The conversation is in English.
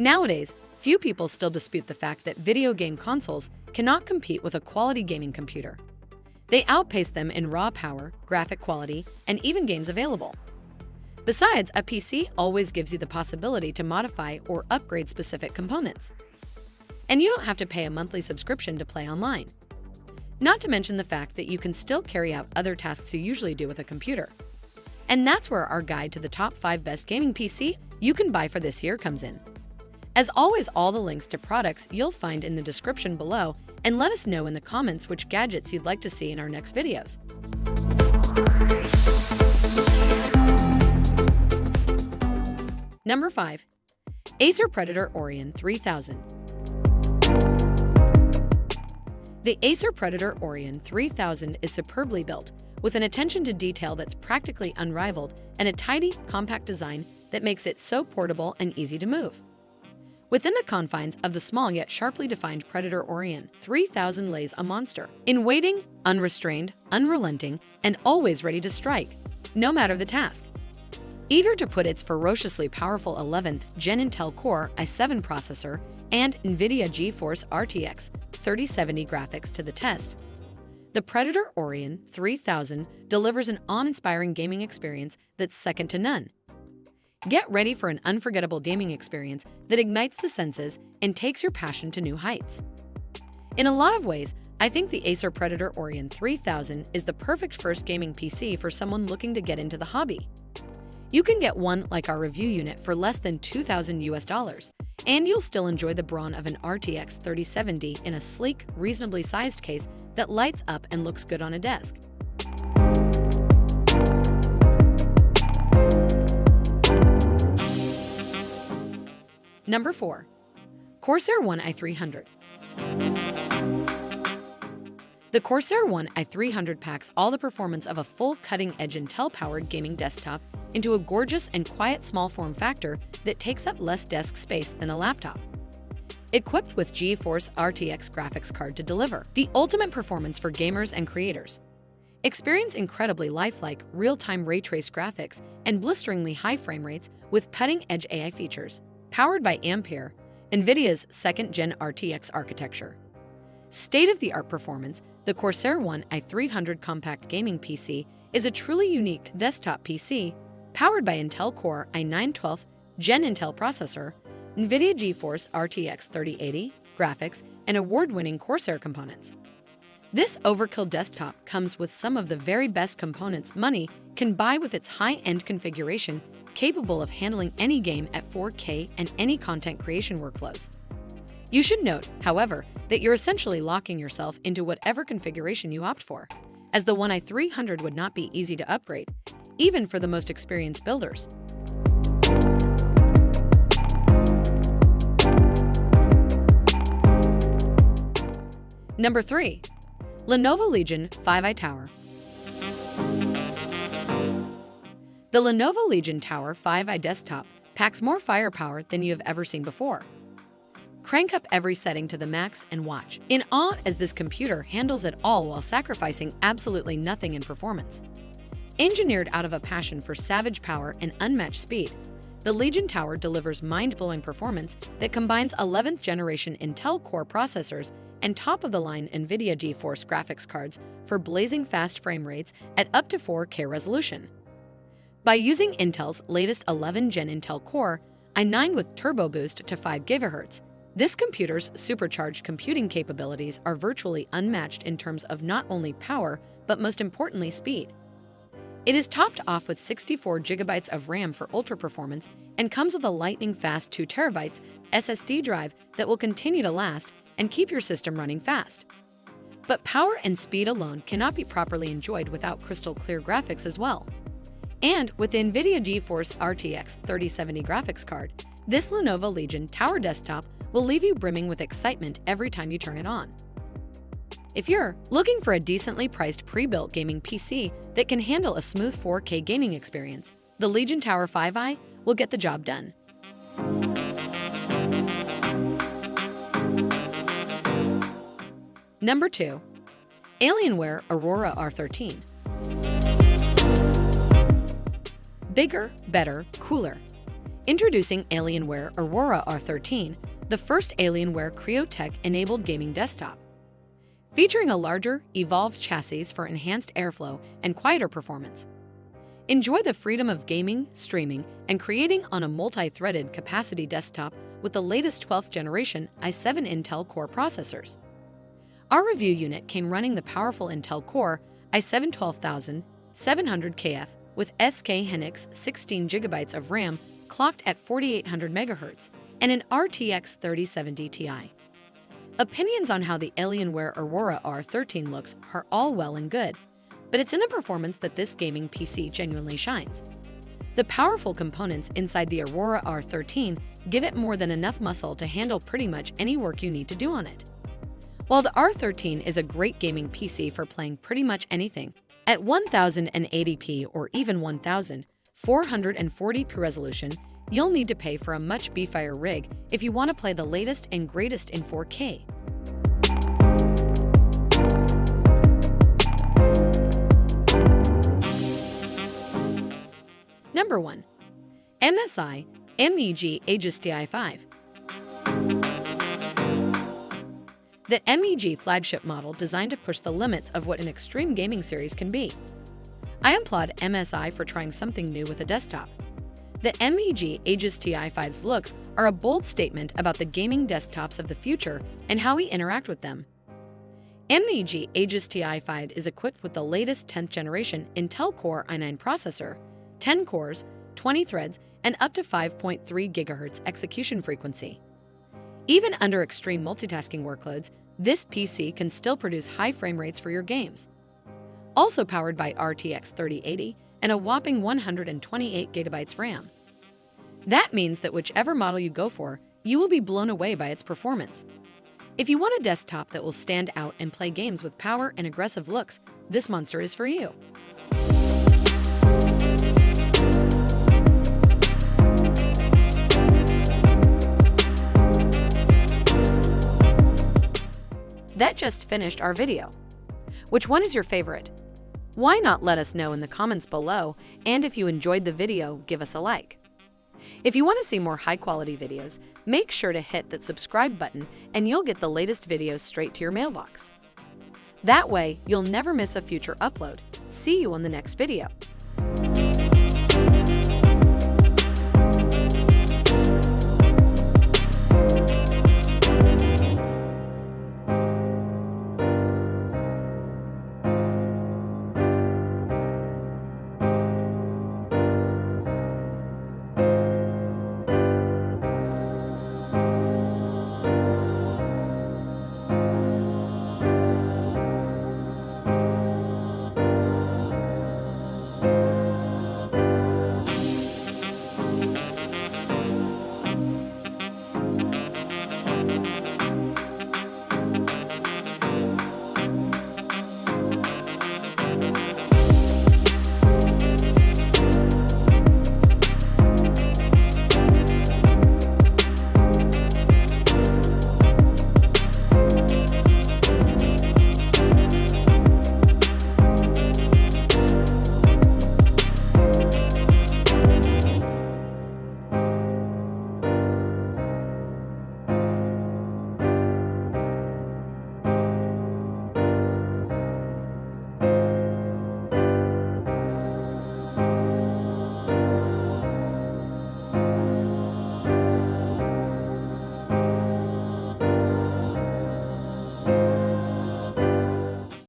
Nowadays, few people still dispute the fact that video game consoles cannot compete with a quality gaming computer. They outpace them in raw power, graphic quality, and even games available. Besides, a PC always gives you the possibility to modify or upgrade specific components. And you don't have to pay a monthly subscription to play online. Not to mention the fact that you can still carry out other tasks you usually do with a computer. And that's where our guide to the top 5 best gaming PC you can buy for this year comes in. As always, all the links to products you'll find in the description below, and let us know in the comments which gadgets you'd like to see in our next videos. Number 5. Acer Predator Orion 3000. The Acer Predator Orion 3000 is superbly built, with an attention to detail that's practically unrivaled and a tidy, compact design that makes it so portable and easy to move. Within the confines of the small yet sharply defined Predator Orion 3000 lays a monster, in waiting, unrestrained, unrelenting, and always ready to strike, no matter the task. Eager to put its ferociously powerful 11th Gen Intel Core i7 processor and NVIDIA GeForce RTX 3070 graphics to the test, the Predator Orion 3000 delivers an awe-inspiring gaming experience that's second to none. Get ready for an unforgettable gaming experience that ignites the senses and takes your passion to new heights. In a lot of ways, I think the Acer Predator Orion 3000 is the perfect first gaming PC for someone looking to get into the hobby. You can get one like our review unit for less than $2,000, and you'll still enjoy the brawn of an RTX 3070 in a sleek, reasonably sized case that lights up and looks good on a desk. Number 4. Corsair One i300. The Corsair One i300 packs all the performance of a full cutting-edge Intel-powered gaming desktop into a gorgeous and quiet small form factor that takes up less desk space than a laptop. Equipped with GeForce RTX graphics card to deliver the ultimate performance for gamers and creators. Experience incredibly lifelike, real-time ray-traced graphics and blisteringly high frame rates with cutting-edge AI features, powered by Ampere, NVIDIA's 2nd Gen RTX architecture. State-of-the-art performance, the Corsair One i300 compact gaming PC is a truly unique desktop PC powered by Intel Core i9 12th Gen Intel processor, NVIDIA GeForce RTX 3080 graphics, and award-winning Corsair components. This overkill desktop comes with some of the very best components money can buy with its high-end configuration capable of handling any game at 4K and any content creation workflows. You should note, however, that you're essentially locking yourself into whatever configuration you opt for, as the One i300 would not be easy to upgrade, even for the most experienced builders. Number 3. Lenovo Legion 5i Tower. The Lenovo Legion Tower 5i desktop packs more firepower than you have ever seen before. Crank up every setting to the max and watch in awe as this computer handles it all while sacrificing absolutely nothing in performance. Engineered out of a passion for savage power and unmatched speed, the Legion Tower delivers mind-blowing performance that combines 11th generation Intel Core processors and top-of-the-line NVIDIA GeForce graphics cards for blazing fast frame rates at up to 4K resolution. By using Intel's latest 11th Gen Intel Core i9 with turbo boost to 5 GHz, this computer's supercharged computing capabilities are virtually unmatched in terms of not only power, but most importantly speed. It is topped off with 64 GB of RAM for ultra performance and comes with a lightning-fast 2 TB SSD drive that will continue to last and keep your system running fast. But power and speed alone cannot be properly enjoyed without crystal-clear graphics as well. And with the NVIDIA GeForce RTX 3070 graphics card, this Lenovo Legion Tower desktop will leave you brimming with excitement every time you turn it on. If you're looking for a decently priced pre-built gaming PC that can handle a smooth 4K gaming experience, the Legion Tower 5i will get the job done. Number 2. Alienware Aurora R13. Bigger, better, cooler. Introducing Alienware Aurora R13, the first Alienware Creo Tech-enabled gaming desktop. Featuring a larger, evolved chassis for enhanced airflow and quieter performance. Enjoy the freedom of gaming, streaming, and creating on a multi-threaded capacity desktop with the latest 12th generation i7 Intel Core processors. Our review unit came running the powerful Intel Core i7 12700KF with SK Hynix 16 GB of RAM clocked at 4800 MHz and an RTX 3070 Ti. Opinions on how the Alienware Aurora R13 looks are all well and good, but it's in the performance that this gaming PC genuinely shines. The powerful components inside the Aurora R13 give it more than enough muscle to handle pretty much any work you need to do on it. While the R13 is a great gaming PC for playing pretty much anything, at 1080p or even 1440p resolution, you'll need to pay for a much beefier rig if you want to play the latest and greatest in 4K. Number 1. MSI MEG Aegis Ti5. The MEG flagship model designed to push the limits of what an extreme gaming series can be. I applaud MSI for trying something new with a desktop. The MEG Aegis Ti5's looks are a bold statement about the gaming desktops of the future and how we interact with them. MEG Aegis Ti5 is equipped with the latest 10th generation Intel Core i9 processor, 10 cores, 20 threads, and up to 5.3 GHz execution frequency. Even under extreme multitasking workloads, this PC can still produce high frame rates for your games. Also powered by RTX 3080 and a whopping 128 GB RAM. That means that whichever model you go for, you will be blown away by its performance. If you want a desktop that will stand out and play games with power and aggressive looks, this monster is for you. That just finished our video. Which one is your favorite? Why not let us know in the comments below, and if you enjoyed the video, give us a like. If you want to see more high-quality videos, make sure to hit that subscribe button and you'll get the latest videos straight to your mailbox. That way, you'll never miss a future upload. See you on the next video.